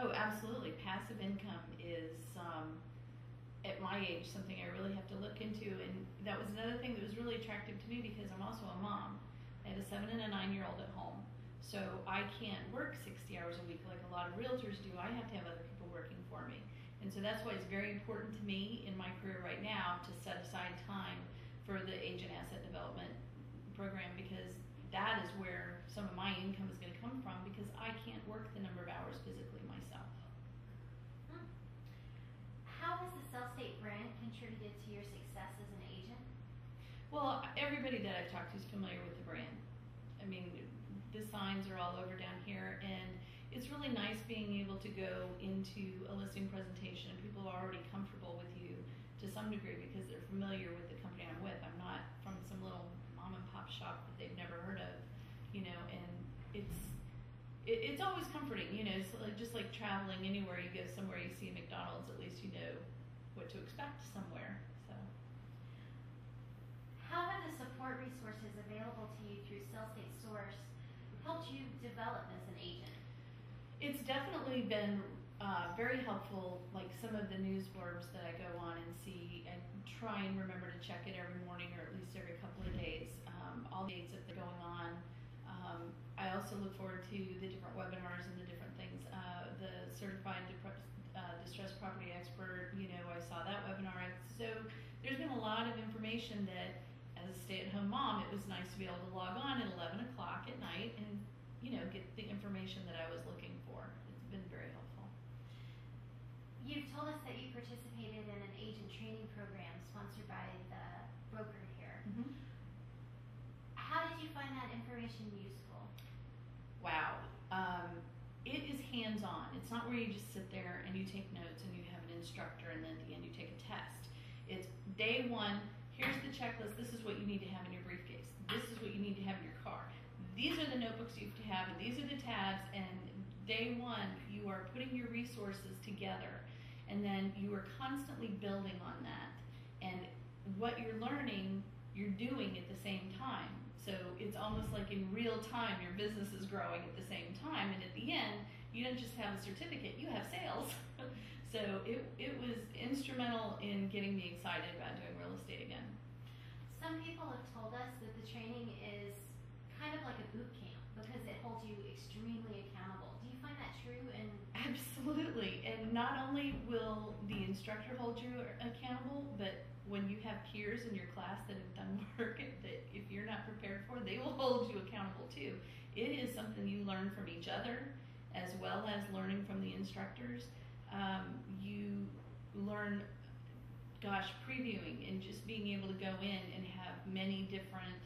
Oh, absolutely. Passive income is, at my age, something I really have to look into. And that was another thing that was really attractive to me because I'm also a mom. I have a 7 and a 9-year-old at home. So I can't work 60 hours a week like a lot of realtors do. I have to have other people working for me. And so that's why it's very important to me in my career right now to set aside time for the agent asset development program, because that is where some of my income is going to come from, because I can't work the number of hours physically myself. How has the Sellstate brand contributed to your success as an agent? Well, everybody that I've talked to is familiar with the brand. I mean, the signs are all over down here, and it's really nice being able to go into a listing presentation and people are already comfortable with you to some degree because they're familiar with the company I'm with. I'm not from some little mom and pop shop that they've never heard of, and it's always comforting, it's just like traveling anywhere. You go somewhere, you see a McDonald's, at least you know what to expect somewhere. So, how have the support resources available to you through Sellstate Source helped you develop as an agent? It's definitely been very helpful. Like some of the news blurbs that I go on and see, I try and remember to check it every morning or at least every couple of days. All the dates that they're going on. I also look forward to the different webinars and the different things. The certified distressed property expert, I saw that webinar. So there's been a lot of information that, as a stay-at-home mom, it was nice to be able to log on at 11 o'clock at night and get the information that I was looking for. It's been very helpful. You've told us that you participated in an agent training program sponsored by the broker here. Mm-hmm. How did you find that information useful? Wow. It is hands-on. It's not where you just sit there and you take notes and you have an instructor and then at the end you take a test. It's day one, here's the checklist, this is what you need to have in your briefcase. This is what you need to have in your car. These are the notebooks you have to have, and these are the tabs, and day one, you are putting your resources together, and then you are constantly building on that. And what you're learning, you're doing at the same time. So it's almost like in real time, your business is growing at the same time, and at the end, you don't just have a certificate, you have sales. So it was instrumental in getting me excited about doing real estate again. Some people have told us that the training is kind of like a boot camp because it holds you extremely accountable. Do you find that true? And absolutely. And not only will the instructor hold you accountable, but when you have peers in your class that have done work that if you're not prepared for, they will hold you accountable too. It is something you learn from each other as well as learning from the instructors. You learn, previewing and just being able to go in and have many different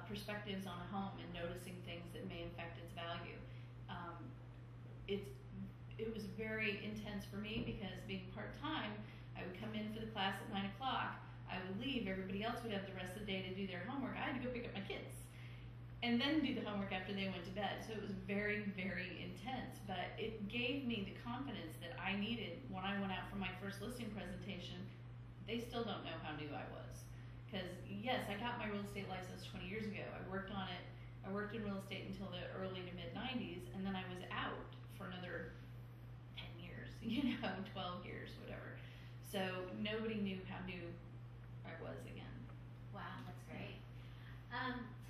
perspectives on a home and noticing things that may affect its value. It was very intense for me because being part-time, I would come in for the class at 9 o'clock, I would leave, everybody else would have the rest of the day to do their homework. I had to go pick up my kids and then do the homework after they went to bed. So it was very, very intense, but it gave me the confidence that I needed when I went out for my first listing presentation. They still don't know how new I was. Because yes, I got my real estate license 20 years ago. I worked on it. I worked in real estate until the early to mid 90s, and then I was out for another 10 years, 12 years, whatever. So nobody knew how new I was again. Wow, that's great.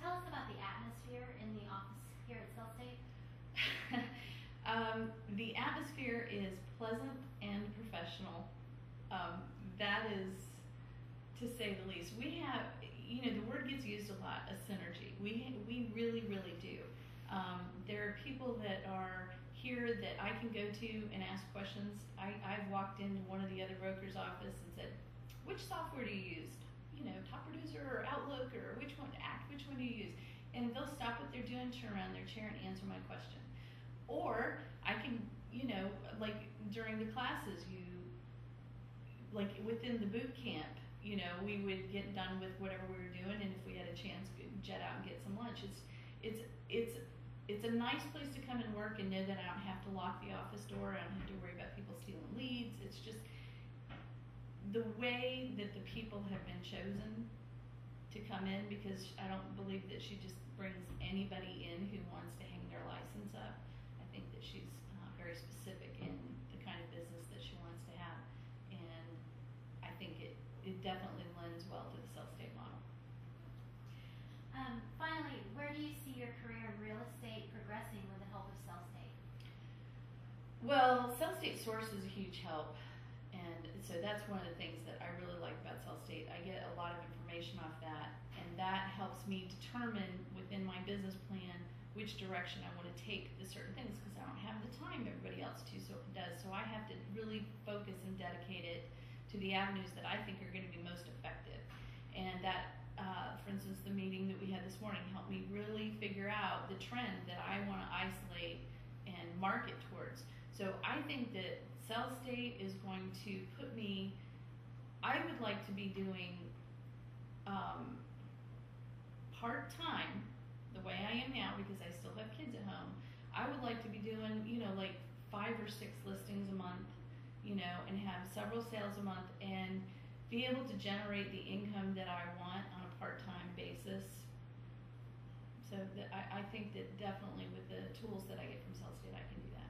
Tell us about the atmosphere in the office here at Sellstate. The atmosphere is pleasant and professional. That is, to say the least. We have, the word gets used a lot, a synergy. We really, really do. There are people that are here that I can go to and ask questions. I've walked into one of the other broker's office and said, which software do you use? Top Producer or Outlook or which one do you use? And they'll stop what they're doing, turn around their chair and answer my question. Or I can, like during the classes, like within the boot camp, we would get done with whatever we were doing, and if we had a chance, jet out and get some lunch. It's a nice place to come and work and know that I don't have to lock the office door. I don't have to worry about people stealing leads. It's just the way that the people have been chosen to come in, because I don't believe that she just brings anybody in who wants to hang their license up. I think that she's very specific in definitely lends well to the Sellstate model. Finally, where do you see your career in real estate progressing with the help of Sellstate? Well, Sellstate Source is a huge help, and so that's one of the things that I really like about Sellstate. I get a lot of information off that, and that helps me determine within my business plan which direction I want to take the certain things, because I don't have the time everybody else does. So I have to really focus and dedicate it to the avenues that I think are going to be most effective. And that, for instance, the meeting that we had this morning helped me really figure out the trend that I want to isolate and market towards. So I think that Sellstate is going to put me, I would like to be doing part-time, the way I am now, because I still have kids at home. I would like to be doing, like 5 or 6 listings a month, and have several sales a month, and be able to generate the income that I want on a part-time basis. So I think that definitely with the tools that I get from Sellstate, I can do that.